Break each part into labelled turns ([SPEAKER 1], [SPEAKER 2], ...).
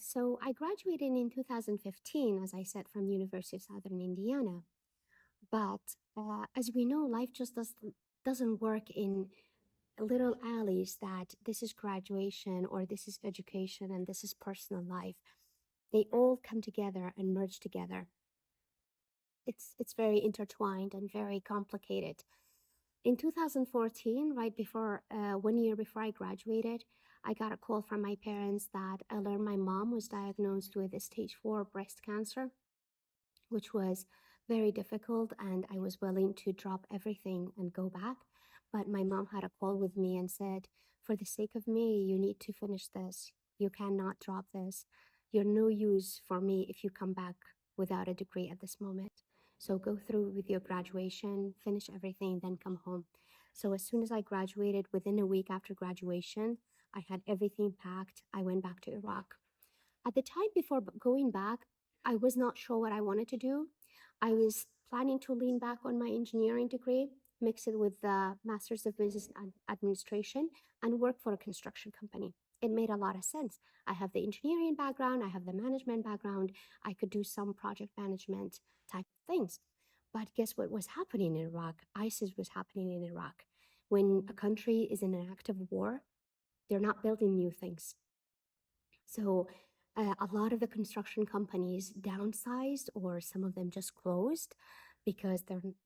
[SPEAKER 1] So I graduated in 2015, as I said, from University of Southern Indiana. But as we know, life just doesn't work in little alleys that this is graduation or this is education and this is personal life. They all come together and merge together. It's very intertwined and very complicated. In 2014, right before 1 year before I graduated, I got a call from my parents that I learned my mom was diagnosed with a stage 4 breast cancer, which was very difficult. And I was willing to drop everything and go back. But my mom had a call with me and said, for the sake of me, you need to finish this. You cannot drop this. You're no use for me if you come back without a degree at this moment. So go through with your graduation, finish everything, then come home. So as soon as I graduated, within a week after graduation, I had everything packed. I went back to Iraq. At the time before going back, I was not sure what I wanted to do. I was planning to lean back on my engineering degree, mix it with the Master's of Business Administration, and work for a construction company. It made a lot of sense. I have the engineering background, I have the management background, I could do some project management type of things. But guess what was happening in Iraq? ISIS was happening in Iraq. When a country is in an active war, they're not building new things. So a lot of the construction companies downsized, or some of them just closed because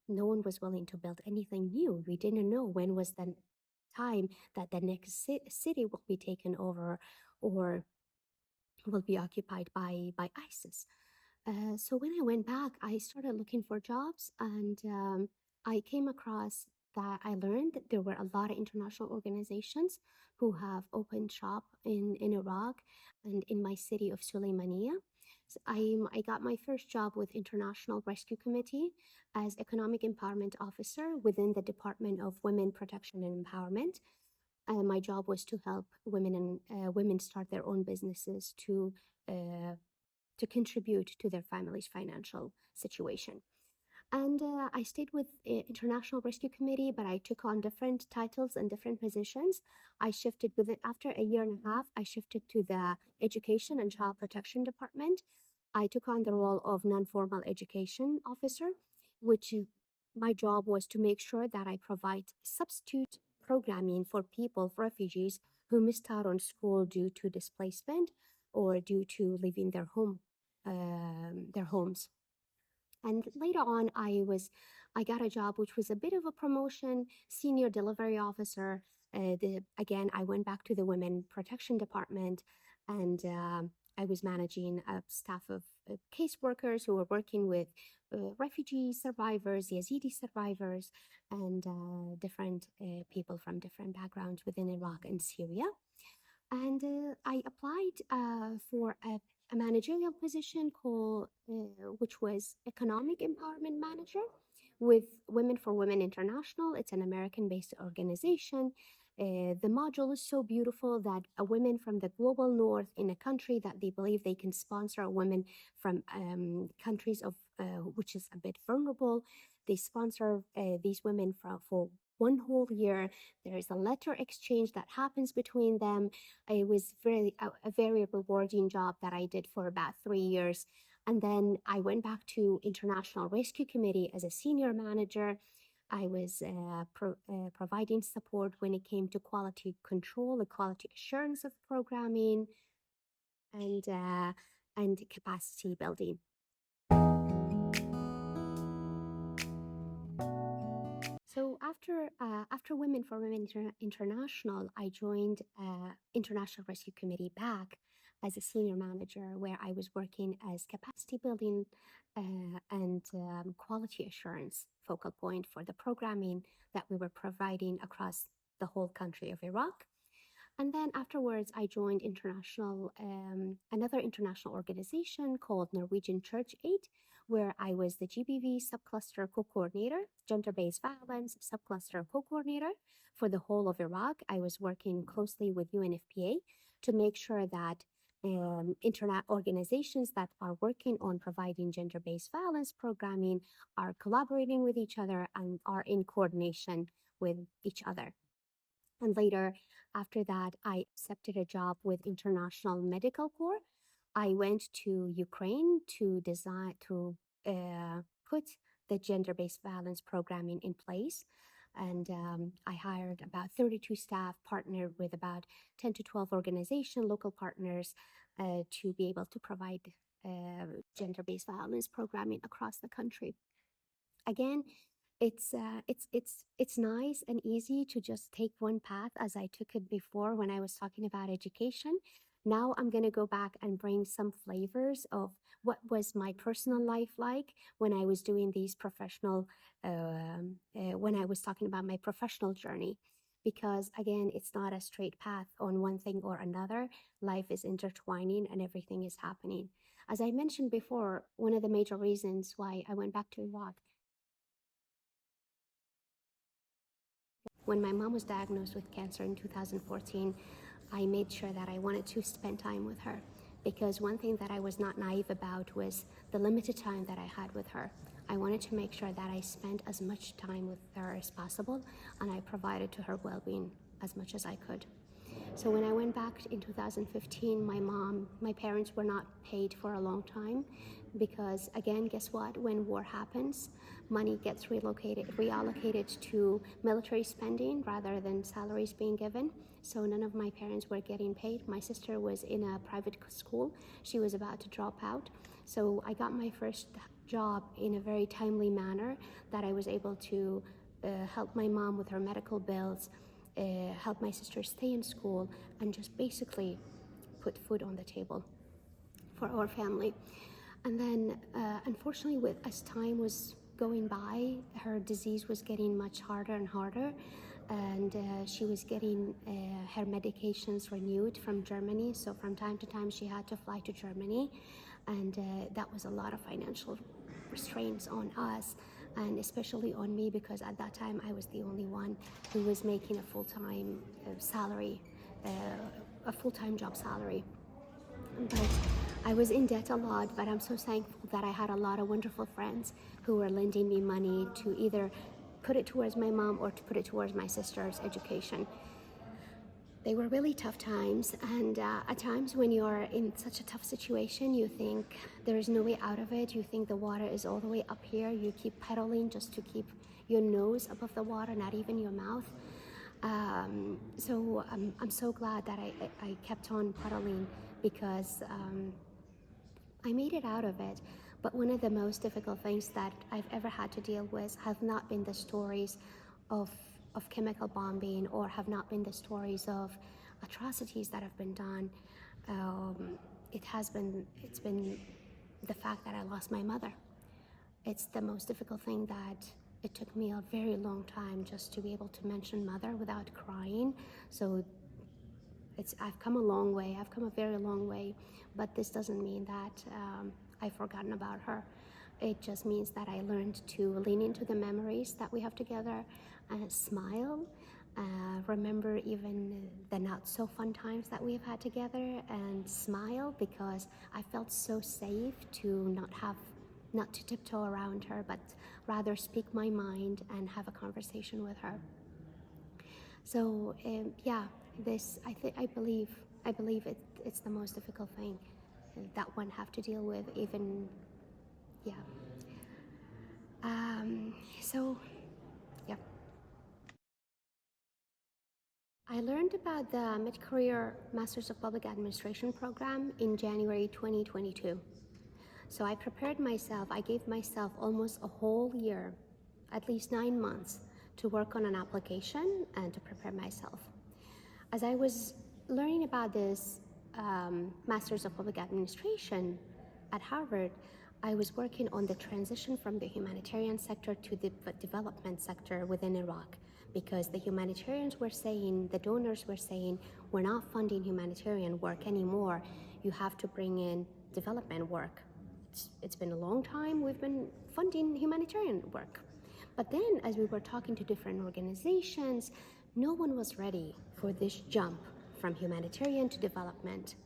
[SPEAKER 1] no one was willing to build anything new. We didn't know when was the time that the next city will be taken over or will be occupied by ISIS. So when I went back, I started looking for jobs, and I came across that I learned that there were a lot of international organizations who have opened shop in Iraq and in my city of Sulaymaniyah. So I got my first job with International Rescue Committee as Economic Empowerment Officer within the Department of Women Protection and Empowerment. My job was to help women start their own businesses to contribute to their family's financial situation. And I stayed with International Rescue Committee, but I took on different titles and different positions. I shifted after a year and a half, I shifted to the Education and Child Protection Department. I took on the role of non-formal education officer, which my job was to make sure that I provide substitute programming for refugees who missed out on school due to displacement or due to leaving their homes. And later on, I got a job which was a bit of a promotion, senior delivery officer. Again, I went back to the Women Protection Department, and I was managing a staff of caseworkers who were working with refugee survivors, Yazidi survivors, and different people from different backgrounds within Iraq and Syria. And I applied for a managerial position which was Economic Empowerment Manager with Women for Women International. It's an American-based organization. The module is so beautiful that a women from the global north in a country that they believe they can sponsor a women from countries of which is a bit vulnerable. They sponsor these women for 1 whole year. There is a letter exchange that happens between them. It was a very rewarding job that I did for about 3 years. And then I went back to International Rescue Committee as a senior manager. I was providing support when it came to quality control, the quality assurance of programming, and capacity building. So after Women for Women International, I joined International Rescue Committee back as a senior manager, where I was working as capacity building and quality assurance focal point for the programming that we were providing across the whole country of Iraq. And then afterwards, I joined another international organization called Norwegian Church Aid, where I was the GBV subcluster co-coordinator, gender-based violence subcluster co-coordinator for the whole of Iraq. I was working closely with UNFPA to make sure that internet organizations that are working on providing gender-based violence programming are collaborating with each other and are in coordination with each other. And later, after that, I accepted a job with International Medical Corps. I went to Ukraine to put the gender-based violence programming in place. And I hired about 32 staff, partnered with about 10 to 12 organizations, local partners, to be able to provide gender-based violence programming across the country. Again, it's nice and easy to just take one path as I took it before when I was talking about education. Now I'm going to go back and bring some flavors of what was my personal life like when I was doing these when I was talking about my professional journey. Because again, it's not a straight path on one thing or another. Life is intertwining and everything is happening. As I mentioned before, one of the major reasons why I went back to Iraq, when my mom was diagnosed with cancer in 2014, I made sure that I wanted to spend time with her, because one thing that I was not naive about was the limited time that I had with her. I wanted to make sure that I spent as much time with her as possible, and I provided to her well-being as much as I could. So when I went back in 2015, my parents were not paid for a long time, because again, guess what? When war happens, money gets reallocated to military spending rather than salaries being given. So none of my parents were getting paid. My sister was in a private school. She was about to drop out. So I got my first job in a very timely manner, that I was able to help my mom with her medical bills, help my sister stay in school, and just basically put food on the table for our family. And then, unfortunately, as time was going by, her disease was getting much harder and harder, and she was getting her medications renewed from Germany. So from time to time, she had to fly to Germany, and that was a lot of financial restraints on us, and especially on me, because at that time I was the only one who was making a full-time salary, a full-time job salary. But I was in debt a lot, but I'm so thankful that I had a lot of wonderful friends who were lending me money to either put it towards my mom or to put it towards my sister's education. They were really tough times, and at times when you're in such a tough situation, you think there is no way out of it. You think the water is all the way up here. You keep pedaling just to keep your nose above the water, not even your mouth. So I'm so glad that I kept on pedaling, because I made it out of it. But one of the most difficult things that I've ever had to deal with have not been the stories of chemical bombing, or have not been the stories of atrocities that have been done. It's been the fact that I lost my mother. It's the most difficult thing, that it took me a very long time just to be able to mention mother without crying. So I've come a long way. I've come a very long way, but this doesn't mean that I've forgotten about her. It just means that I learned to lean into the memories that we have together, and smile, remember even the not so fun times that we've had together, and smile, because I felt so safe to not to tiptoe around her, but rather speak my mind and have a conversation with her. So yeah, I believe it's the most difficult thing that one have to deal with, even, yeah. So yeah, I learned about the mid-career Masters of Public Administration program in January 2022. So I prepared myself. I gave myself almost a whole year, at least 9 months, to work on an application and to prepare myself. As I was learning about this Masters of Public Administration at Harvard, I was working on the transition from the humanitarian sector to the development sector within Iraq, because the humanitarians were saying, the donors were saying, we're not funding humanitarian work anymore. You have to bring in development work. It's been a long time we've been funding humanitarian work. But then, as we were talking to different organizations, no one was ready for this jump from humanitarian to development.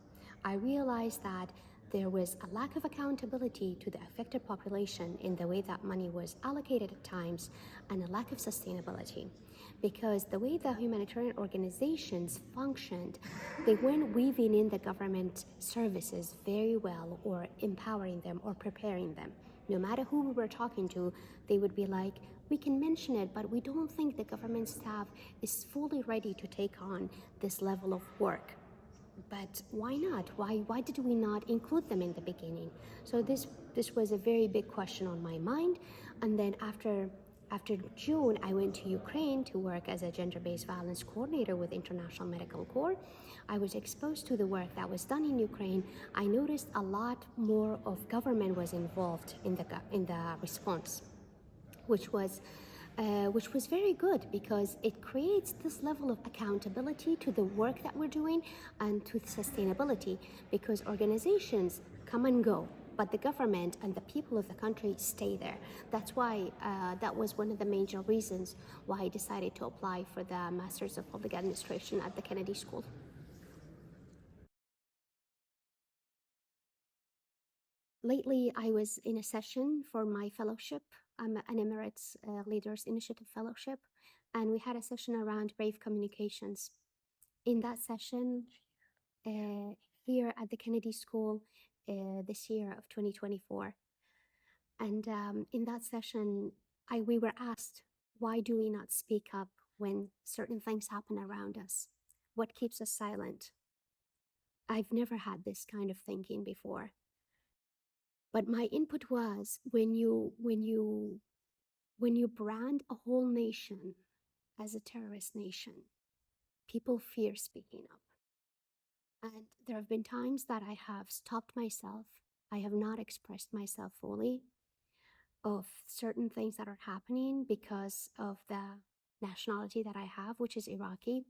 [SPEAKER 1] I realized that there was a lack of accountability to the affected population in the way that money was allocated at times, and a lack of sustainability. Because the way the humanitarian organizations functioned, they weren't weaving in the government services very well, or empowering them or preparing them. No matter who we were talking to, they would be like, we can mention it, but we don't think the government staff is fully ready to take on this level of work. But why not? Why did we not include them in the beginning? So this was a very big question on my mind. And then after June, I went to Ukraine to work as a gender-based violence coordinator with International Medical Corps. I was exposed to the work that was done in Ukraine. I noticed a lot more of government was involved in the response, which was very good, because it creates this level of accountability to the work that we're doing and to sustainability, because organizations come and go, but the government and the people of the country stay there. That's why that was one of the major reasons why I decided to apply for the Masters of Public Administration at the Kennedy School. Lately, I was in a session for my fellowship. I'm an Emirates Leaders Initiative Fellowship, and we had a session around brave communications. In that session, here at the Kennedy School this year of 2024, and in that session, we were asked, why do we not speak up when certain things happen around us? What keeps us silent? I've never had this kind of thinking before. But my input was, when you brand a whole nation as a terrorist nation, people fear speaking up. And there have been times that I have stopped myself. I have not expressed myself fully of certain things that are happening because of the nationality that I have, which is Iraqi.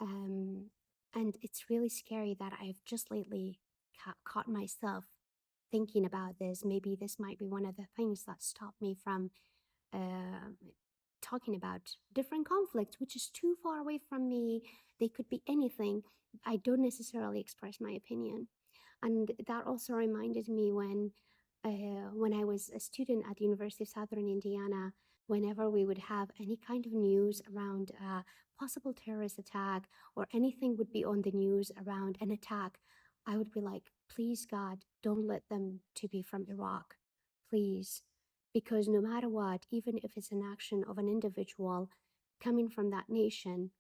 [SPEAKER 1] And it's really scary that I've just lately caught myself thinking about this. Maybe this might be one of the things that stopped me from talking about different conflicts, which is too far away from me. They could be anything. I don't necessarily express my opinion. And that also reminded me when I was a student at the University of Southern Indiana, whenever we would have any kind of news around a possible terrorist attack, or anything would be on the news around an attack, I would be like, please God, don't let them to be from Iraq, please. Because no matter what, even if it's an action of an individual coming from that nation,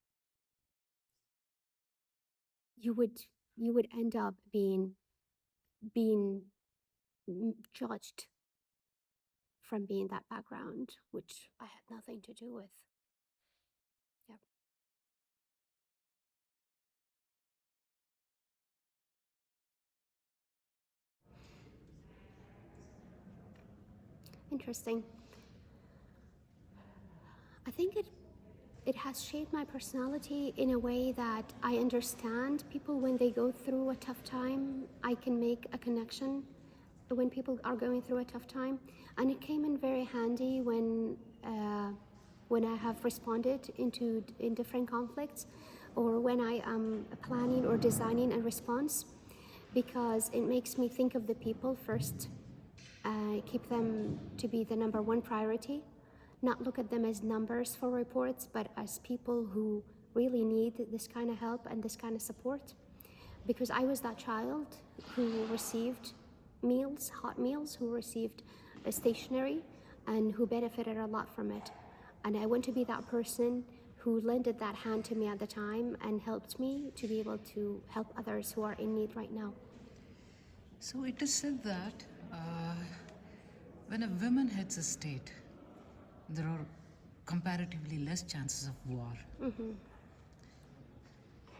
[SPEAKER 1] you would end up being judged from being that background, which I had nothing to do with. Yeah. Interesting. I think it has shaped my personality in a way that I understand people when they go through a tough time. I can make a connection when people are going through a tough time, and it came in very handy when I have responded in different conflicts, or when I am planning or designing a response, because it makes me think of the people first, keep them to be the number one priority, not look at them as numbers for reports, but as people who really need this kind of help and this kind of support. Because I was that child who received meals, hot meals, who received stationery, and who benefited a lot from it. And I want to be that person who lended that hand to me at the time and helped me to be able to help others who are in need right now.
[SPEAKER 2] So it is said that when a woman heads a state, there are comparatively less chances of war.
[SPEAKER 1] Mm-hmm.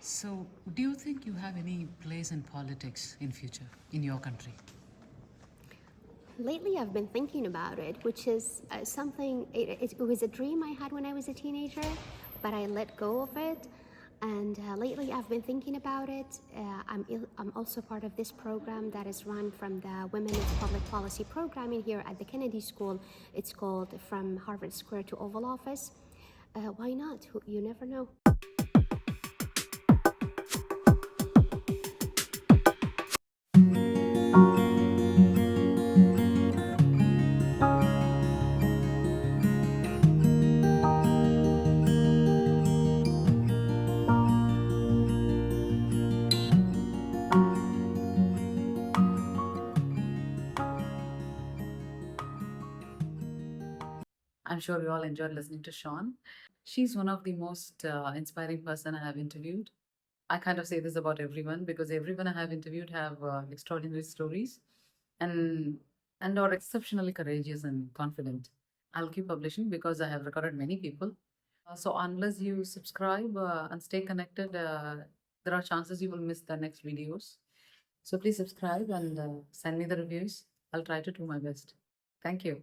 [SPEAKER 2] So do you think you have any place in politics in future in your country?
[SPEAKER 1] Lately, I've been thinking about it, which is something, it was a dream I had when I was a teenager, but I let go of it. And lately, I've been thinking about it. I'm also part of this program that is run from the Women in Public Policy programming here at the Kennedy School. It's called From Harvard Square to Oval Office. Why not? You never know.
[SPEAKER 3] sure you all enjoyed listening to Shan. She's one of the most inspiring person I have interviewed. I kind of say this about everyone because everyone I have interviewed have extraordinary stories, and are exceptionally courageous and confident. I'll keep publishing because I have recorded many people. So unless you subscribe and stay connected, there are chances you will miss the next videos. So please subscribe and send me the reviews. I'll try to do my best. Thank you.